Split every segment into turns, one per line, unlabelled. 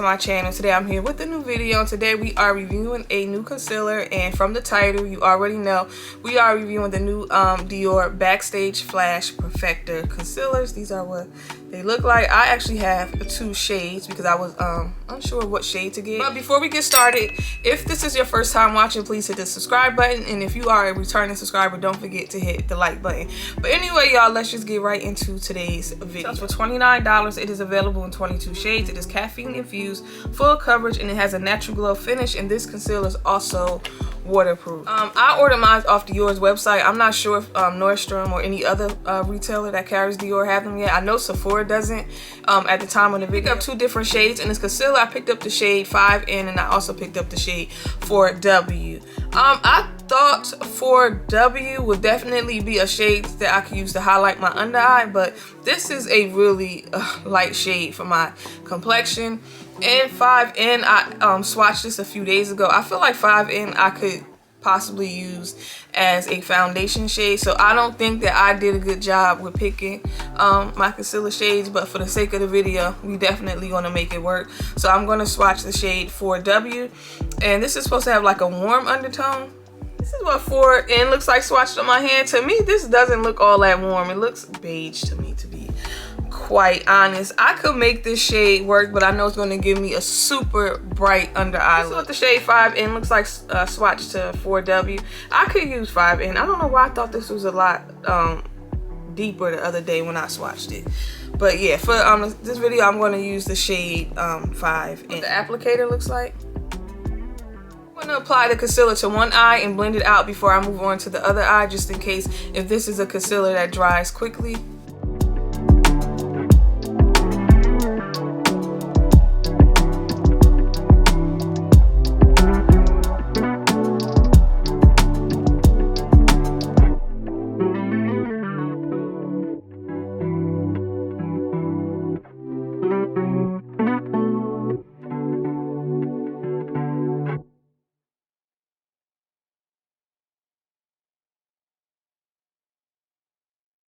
to my channel. Today I'm here with a new video, and today we are reviewing a new concealer, and from the title you already know we are reviewing the new Dior Backstage Flash Perfector concealers. These are what they look like. I actually have two shades because I was unsure what shade to get. But before we get started, if this is your first time watching, please hit the subscribe button, and if you are a returning subscriber, don't forget to hit the like button. But anyway, y'all, let's just get right into today's video. So for $29, it is available in 22 shades. It is caffeine infused, full coverage, and it has a natural glow finish, and this concealer is also waterproof. I ordered mine off Dior's website. I'm not sure if Nordstrom or any other retailer that carries Dior have them yet. I know Sephora doesn't at the time of the video. I picked up two different shades in this concealer. I picked up the shade 5N, and I also picked up the shade 4W. I thought 4W would definitely be a shade that I could use to highlight my under eye, but this is a really light shade for my complexion. And 5N, I swatched this a few days ago. I feel like 5N I could possibly use as a foundation shade, so I don't think that I did a good job with picking my concealer shades, but for the sake of the video we definitely going to make it work. So I'm going to swatch the shade 4W, and this is supposed to have like a warm undertone. This is what 4N looks like swatched on my hand. To me, this doesn't look all that warm. It looks beige to me, to be quite honest. I could make this shade work, but I know it's going to give me a super bright under eye look. This is what the shade 5N looks like swatched to 4W. I could use 5N. I don't know why I thought this was a lot deeper the other day when I swatched it. But yeah, for this video I'm going to use the shade 5N. What the applicator looks like. I'm going to apply the concealer to one eye and blend it out before I move on to the other eye, just in case if this is a concealer that dries quickly.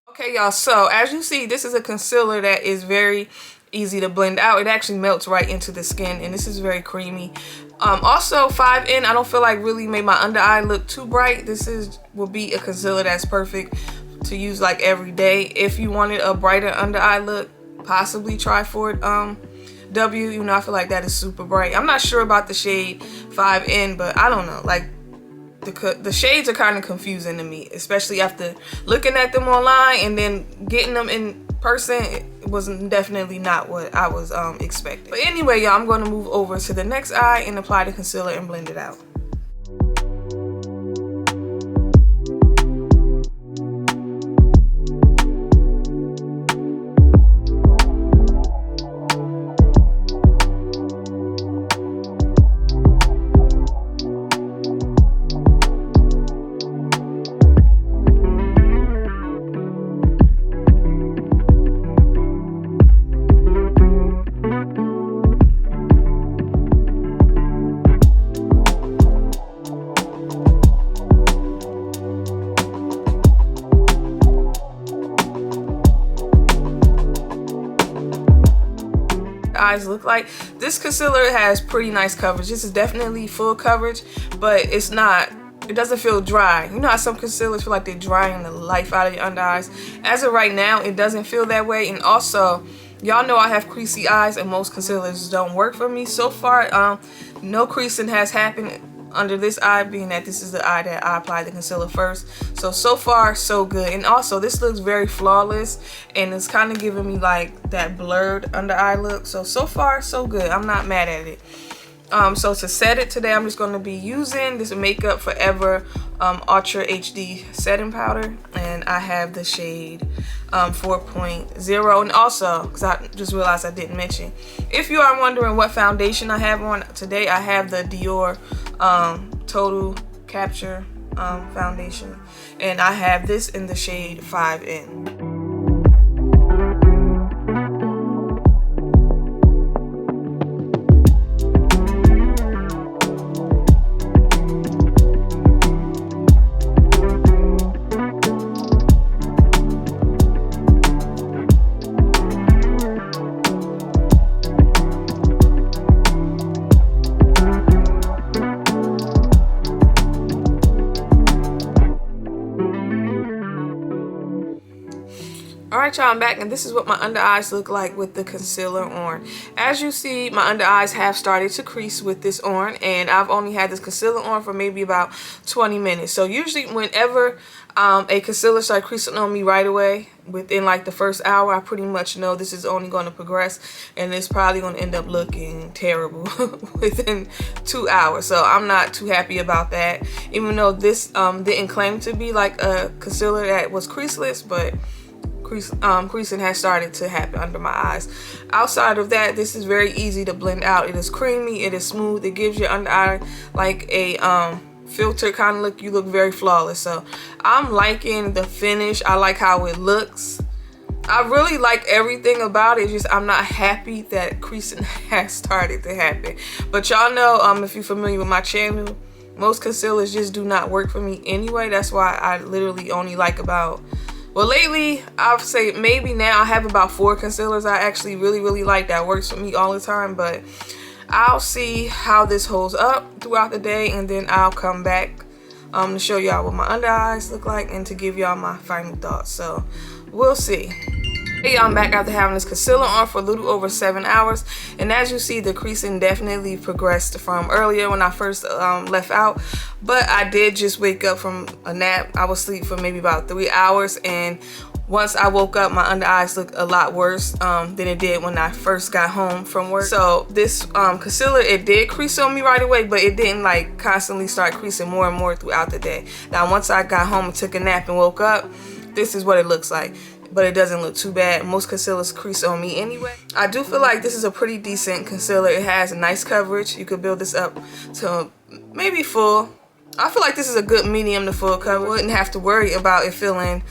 Okay, y'all, so as you see, this is a concealer that is very easy to blend out. It actually melts right into the skin, and this is very creamy. Also 5N, I don't feel like really made my under eye look too bright. This will be a concealer that's perfect to use like every day. If you wanted a brighter under eye look, possibly try 4W. You know, I feel like that is super bright. I'm not sure about the shade 5N, but I don't know, like the shades are kind of confusing to me, especially after looking at them online and then getting them in person. It was definitely not what I was expecting. But anyway, y'all, I'm going to move over to the next eye and apply the concealer and blend it out. Eyes look like. This concealer has pretty nice coverage. This is definitely full coverage, but it doesn't feel dry. You know how some concealers feel like they're drying the life out of your under eyes? As of right now, it doesn't feel that way. And also, y'all know I have creasy eyes, and most concealers don't work for me. So far, no creasing has happened under this eye, being that this is the eye that I applied the concealer first. So far so good. And also this looks very flawless, and it's kind of giving me like that blurred under eye look. So far so good. I'm not mad at it. So to set it today, I'm just going to be using this Makeup Forever Ultra HD setting powder, and I have the shade 4.0. And also, because I just realized I didn't mention, if you are wondering what foundation I have on today, I have the Dior Total Capture foundation, and I have this in the shade 5N. Alright y'all, I'm back, and this is what my under eyes look like with the concealer on. As you see, my under eyes have started to crease with this on, and I've only had this concealer on for maybe about 20 minutes. So usually whenever a concealer starts creasing on me right away, within like the first hour, I pretty much know this is only going to progress, and it's probably going to end up looking terrible within 2 hours. So I'm not too happy about that, even though this didn't claim to be like a concealer that was creaseless, but creasing has started to happen under my eyes. Outside of that, this is very easy to blend out. It is creamy, it is smooth, it gives your under eye like a filter kind of look. You look very flawless. So I'm liking the finish. I like how it looks. I really like everything about it. Just I'm not happy that creasing has started to happen. But y'all know, if you're familiar with my channel, most concealers just do not work for me anyway. That's why I literally only like about, well, lately I'll say maybe now I have about 4 concealers I actually really like that works for me all the time. But I'll see how this holds up throughout the day, and then I'll come back to show y'all what my under eyes look like and to give y'all my final thoughts. So we'll see. Hey y'all, I'm back after having this concealer on for a little over 7 hours, and as you see, the creasing definitely progressed from earlier when I first left out. But I did just wake up from a nap. I was asleep for maybe about 3 hours, and once I woke up, my under eyes looked a lot worse than it did when I first got home from work. So this concealer, it did crease on me right away, but it didn't like constantly start creasing more and more throughout the day. Now once I got home and took a nap and woke up, this is what it looks like. But it doesn't look too bad. Most concealers crease on me anyway. I do feel like this is a pretty decent concealer. It has a nice coverage. You could build this up to maybe full. I feel like this is a good medium to full cover. Wouldn't have to worry about it feeling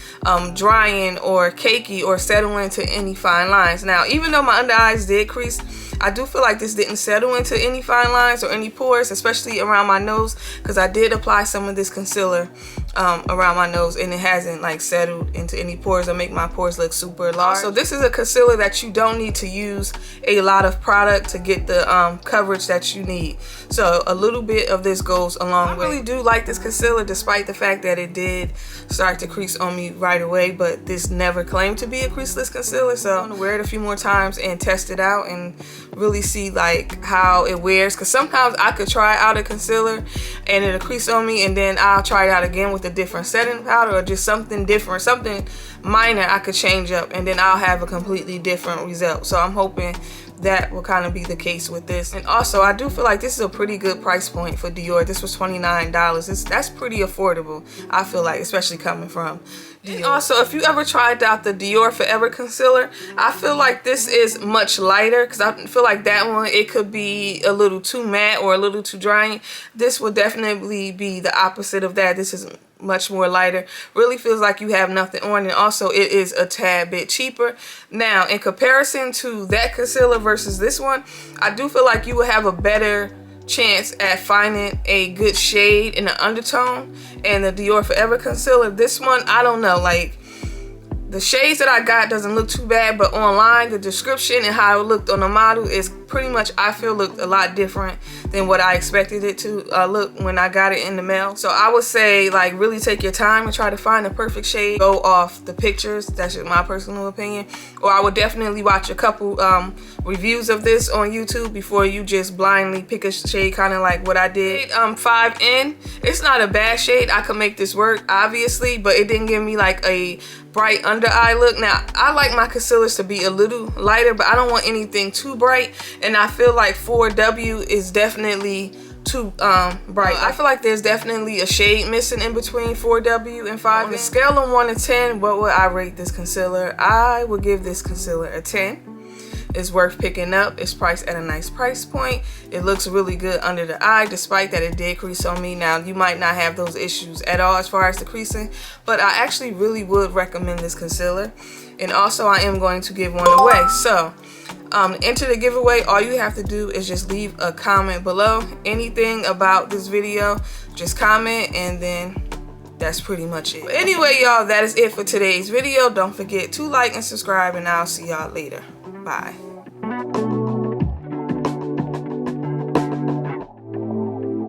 drying or cakey or settling into any fine lines. Now, even though my under eyes did crease, I do feel like this didn't settle into any fine lines or any pores, especially around my nose, because I did apply some of this concealer around my nose, and it hasn't like settled into any pores or make my pores look super large. So this is a concealer that you don't need to use a lot of product to get the coverage that you need. So a little bit of this goes a long way. I really do like this concealer, despite the fact that it did start to crease on me right away, but this never claimed to be a creaseless concealer. So I'm gonna wear it a few more times and test it out and really see like how it wears, because sometimes I could try out a concealer and it'll crease on me, and then I'll try it out again with a different setting powder or just something different, something minor I could change up, and then I'll have a completely different result. So I'm hoping that will kind of be the case with this. And also, I do feel like this is a pretty good price point for Dior. This was $29. That's pretty affordable, I feel like, especially coming from Dior. And also, if you ever tried out the Dior Forever concealer, I feel like this is much lighter, because I feel like that one, it could be a little too matte or a little too drying. This would definitely be the opposite of that. This is much more lighter, really feels like you have nothing on, and also it is a tad bit cheaper. Now, in comparison to that concealer versus this one, I do feel like you will have a better chance at finding a good shade in the undertone. And the Dior Forever concealer, this one, I don't know, like the shades that I got doesn't look too bad, but online the description and how it looked on the model is pretty much, I feel, looked a lot different than what I expected it to look when I got it in the mail. So I would say, like, really take your time and try to find the perfect shade. Go off the pictures, that's just my personal opinion. Or I would definitely watch a couple reviews of this on YouTube before you just blindly pick a shade, kind of like what I did. 5N, it's not a bad shade. I could make this work, obviously, but it didn't give me like a bright under eye look. Now, I like my concealers to be a little lighter, but I don't want anything too bright, and I feel like 4W is definitely too bright. I feel like there's definitely a shade missing in between 4W and 5. On a scale of 1 to 10, what would I rate this concealer? I would give this concealer a 10. It's worth picking up. It's priced at a nice price point. It looks really good under the eye, despite that it did crease on me. Now, you might not have those issues at all as far as the creasing, but I actually really would recommend this concealer. And also, I am going to give one away. So, to enter the giveaway, all you have to do is just leave a comment below. Anything about this video, just comment, and then that's pretty much it. But anyway, y'all, that is it for today's video. Don't forget to like and subscribe, and I'll see y'all later. Bye.